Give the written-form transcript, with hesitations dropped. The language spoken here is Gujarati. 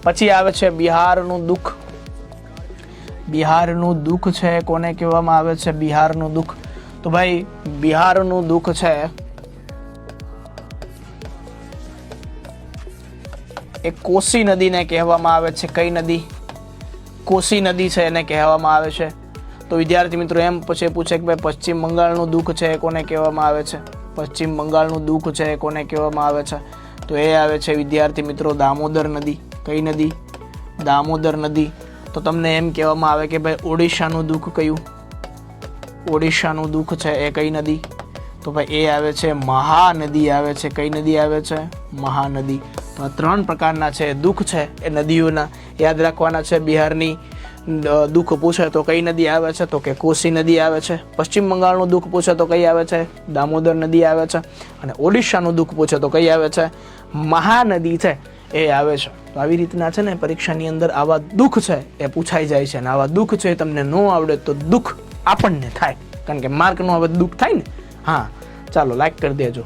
પછી આવે છે બિહારનું દુઃખ. બિહારનું દુઃખ છે કોને કહેવામાં આવે છે? બિહારનું દુઃખ. તો ભાઈ બિહારનું દુઃખ છે એ કોસી નદીને કહેવામાં આવે છે. કઈ નદી? કોસી નદી છે એને કહેવામાં આવે છે. તો વિદ્યાર્થી મિત્રો એમ પછી પૂછે કે ભાઈ પશ્ચિમ બંગાળનું દુઃખ છે કોને કહેવામાં આવે છે? પશ્ચિમ બંગાળનું દુઃખ છે કોને કહેવામાં આવે છે? તો એ આવે છે વિદ્યાર્થી મિત્રો દામોદર નદી. કઈ નદી? દામોદર નદી. તો તમને એમ કહેવામાં આવે કે ભાઈ ઓડિશાનું દુઃખ કયું? ઓડિશાનું દુઃખ છે એ કઈ નદી? તો ભાઈ એ આવે છે મહાનદી આવે છે. કઈ નદી આવે છે? મહાનદી. તો આ 3 પ્રકારના છે દુઃખ છે એ નદીઓના યાદ રાખવાના છે. બિહારની દુઃખ પૂછે તો કઈ નદી આવે છે? તો કે કોસી નદી આવે છે. પશ્ચિમ બંગાળનું દુઃખ પૂછે તો કઈ આવે છે? દામોદર નદી આવે છે. અને ઓડિશાનું દુઃખ પૂછે તો કઈ આવે છે? મહાનદી છે એ આવે છે. તો આવી રીતના છે ને પરીક્ષાની અંદર આવા દુઃખ છે એ પૂછાઈ જાય છે. અને આવા દુઃખ છે તમને ન આવડે તો દુઃખ આપણને થાય, કારણ કે માર્ક નો હવે દુઃખ થાય ને. હા ચાલો લાઈક કરી દેજો.